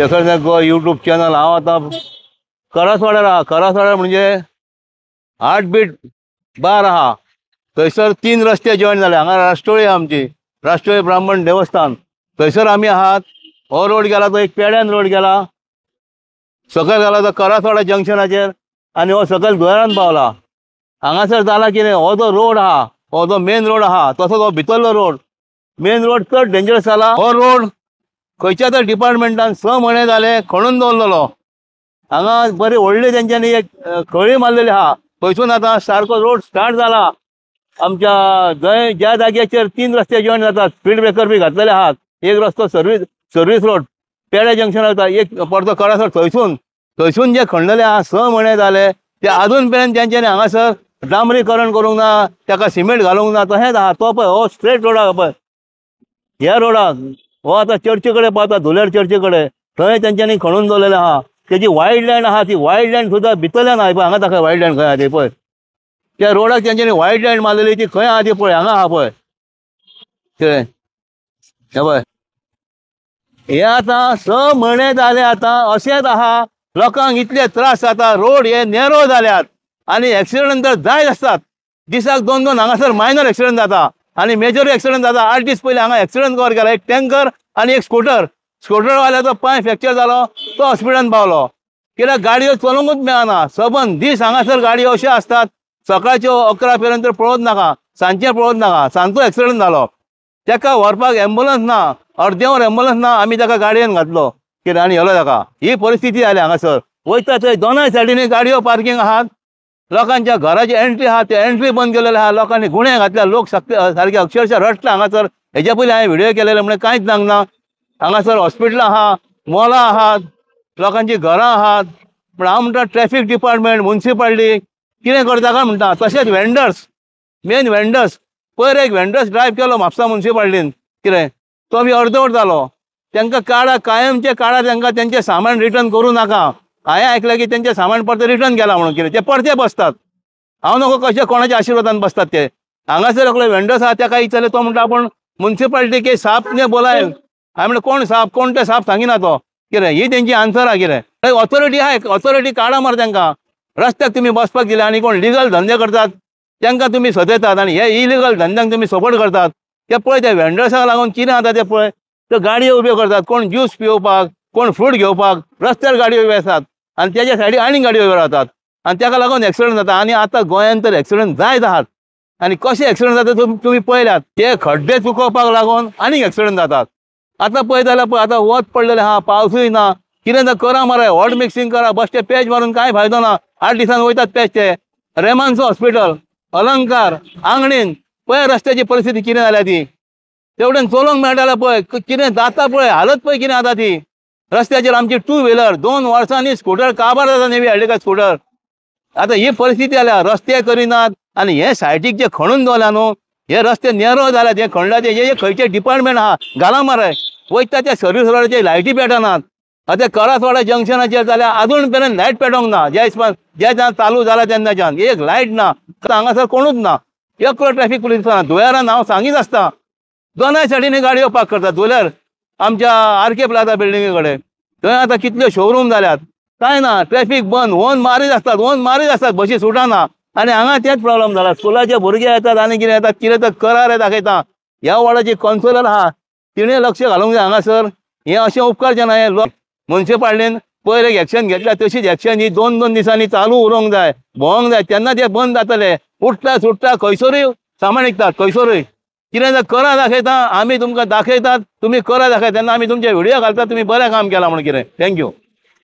शेखर नायक गो YouTube channel. हांव आतां करासवाड्यार आहा। करासवाड्यार म्हणजे 8 बीट बार आहा, थंयसर 3 रस्ते जॉयन जाले। हांगा राष्ट्रोळी आमची राष्ट्रोळी ब्राह्मण देवस्थान, थंयसर आमी आहात। हो रोड गेला तो एक पेड्यान रोड गेला, सकयल गेला तो करासवाडा जंक्शनाचेर, आनी हो सकयल गोंयान पावला। हांगासर जाला कितें, हो जो रोड आहा, हो जो मेन रोड आहा, तसोच हो भितरलो रोड, मेन रोड चड डेंजरस जाला। हो रोड खंयच्या तर डिपार्टमेंटान 6 म्हयने जाले खणून दवरलेलो। हांगा बरी व्हडली तेंच्यांनी एक खळी मारलेली आहा, थंयसून आतां सारको रोड स्टार्ट जाला। आमच्या जंय ज्या जाग्याचेर 3 रस्ते जॉयन जातात, स्पीड ब्रेकर बी घातलेले आहात। एक रस्तो सर्वीस रोड पेडे जंक्शन वता, एक परतो करासर, थंयसून जे खणलेले आहा 6 म्हयने जाले, ते अजून पर्यंत तेंच्यांनी हांगासर डांबरीकरण करूंक ना, ताका सिमेंट घालूंक ना, तशेंच आहा। तो पळय हो स्ट्रेट रोड आहा पळय, ह्या रोडाक हो आतां चर्ची कडेन पावता, धुलेर चर्ची कडेन, थंय तेंच्यांनी खणून दवरलेलें आहा। तेजी वायल्ड लँड आहा, ती वायल्ड लँड सुद्दां भितरल्यान आहा पळय। हांगा दाखय वायल्ड लँड खंय आहा ती पळय, त्या रोडाक तेंच्यांनी वायल्ड लँड मारलेली, ती खंय आहा ती पळय, हांगा आहा पळय कितें हे पळय। हे आतां 6 म्हयने जाले आतां अशेंच आहा। लोकांक इतले त्रास जाता, रोड हे नॅरो जाल्यात आनी एक्सिडंट तर जायत आसतात। दिसाक 2-2 हांगासर मायनर एक्सिडंट जाता आनी मेजर एक्सिडंट जाता। 8 दीस पयलीं हांगा एक्सिडंट कवर केला, एक टँकर आनी एक स्कूटरवाल्याचो पांय फ्रॅक्चर जालो, तो हॉस्पिटलान पावलो। कित्याक गाडयो चलोवंकूच मेळना, सबंद दीस हांगासर गाडयो अश्यो आसतात। सकाळच्यो 11 पर्यंत पळोवच नाका, सांजचे पळोवच नाका, सांजचो एक्सिडंट जालो। ताका व्हरपाक एम्बुलन्स ना, अर्दे वर एम्बुलन्स ना, आमी ताका गाडयेन घातलो कितें आनी व्हेलो ताका। ही परिस्थिती जाली हांगासर। वयता थंय दोनाय सायडीनी गाडयो पार्किंग आहात, लोकांच्या घराची एंट्री आहा, ते एंट्री बंद केलेले आहा। लोकांनी गुणे घातल्या, लोक सारखे अक्षरशः रडटा हांगासर। हेच्या पयलीं हांवें व्हिडिओ केलेले म्हणजे कांयच सांगना। हांगासर हॉस्पिटलां आहा, मॉलां आहात, लोकांची घरां आहात, पूण हांव म्हणटा ट्रॅफिक डिपार्टमेंट, म्युन्सिपाल्टी कितें करता काय म्हणटा। तशेंच वेंडर्स, मेन वेंडर्स, पयर एक वेंडर्स ड्रायव्ह केलो म्हापसा म्युन्सिपाल्टीन, कितें तो बी अर्दवर जालो। तांकां काडा, कायमचे काडा, तांकां तेंचें सामान रिटर्न करूं नाका। हांवें आयकलां की तेंचें सामान परतें रिटर्न केलां म्हणून, कितें ते परते बसतात। हांव नको कशें कोणाच्या आशिर्वादान बसतात ते। हांगासर एकलो वेंडर्स आहा, ताका विचारलें, तो म्हणटा आपूण म्युन्सिपाल्टी के साप ने बोलाय। हांवें म्हणलें कोण साप, कोण ते साप सांगिना तो, कितें ही तेंची आन्सर आहा। कितें ऑथॉरिटी आहा, ऑथॉरिटी काडा मरे तांकां। रस्त्याक तुमी बसपाक दिले आनी कोण लिगल धंदे करतात तांकां तुमी सजयतात आनी हे इलिगल धंद्यांक तुमी सपोर्ट करतात। ते पळय त्या वेंडर्साक लागून कितें जाता ते पळय। त्यो गाडयो उब्यो करतात, कोण ज्यूस पिवपाक, कोण फ्रूट घेवपाक, रस्त्यार गाडयो उब्यो आसात आनी तेच्या सायडीक आनीक गाडयो उब्यो रावतात आनी ताका लागून एक्सिडंट जाता। आनी आतां गोंयांत तर एक्सिडंट जायत आहात आनी कशें एक्सिडंट जाता तुमी पळयल्यात। ते खड्डे चुकोवपाक लागून आनीक एक्सिडंट जातात। आतां पळयत जाल्यार पळय, आतां वत पडलेलें आहा, पावसूय ना, कितें तर करा मरे, हॉट मिक्सिंग करा, बश्टे पॅच मारून कांय फायदो ना। 8 दिसान वयतात पॅच ते। रेमान्सो हॉस्पिटल, अलंकार, आंगणीन पळय रस्त्याची परिस्थिती कितें जाल्या ती। तेवढेन चलोवंक मेळटालें पळय, कितें जाता पळय, हालत पळय कितें जाता ती। रस्त्याचेर आमची 2 व्हिलर 2 वर्सांनी स्कूटर काबार जाता, नेवी हळ्ळेकार स्कूटर। आतां ही परिस्थिती जाल्या, रस्ते करिनात आनी हे सायटीक जे खणून दवरल्या न्हू, हे रस्ते नॅरो जाल्यात। हे खणल्या ते खंयचे डिपार्टमेंट आहा घाला मरे। वयता त्या सर्वीस रोडाचेर लायटी पेटनात। आतां करासवाडा जंक्शनाचेर जाल्यार अजून पर्यंत लायट पेटोवंक ना। ज्या दिसान चालू जाला तेन्नाच्यान एक लायट ना, हांगासर कोणूच ना। एकलो ट्रॅफिक पुलीस ना, धुळेरान हांव सांगीत आसता, दोनाय सायडीनी गाडयो पार्क करतात। धुळेर आमच्या आर.के. प्लाझा बिल्डिंगे कडेन, थंय आतां कितल्यो शोरूम जाल्यात, कांय ना, ट्रॅफिक बंद, होर्न मारीत आसतात, बशी सुटना। आनी हांगा तेच प्रॉब्लेम जाला, स्कुलाचे भुरगे येतात आनी कितें येतात, कितें तर करा रे दाखयता। ह्या वॉर्डाची कावन्सिलर आहा, तिणें लक्ष घालूंक जाय हांगासर। हे अशें उपकारचें ना। हे म्युन्सिपाल्टीन पयर एक एक्शन घेतल्या, तशीच एक्शन ही 2-2 दिसांनी चालू उरोवंक जाय, भोंवंक जाय, तेन्ना ते बंद जातले। उठता सुट्टा खंयसरूय सामान विकतात, खंयसरूय कितें तर करा दाखयता, आमी तुमकां दाखयतात, तुमी करा दाखयता, तेन्ना आमी तुमचे व्हिडिओ घालतात, तुमी बरें काम केलां म्हणून कितें। थँक्यू।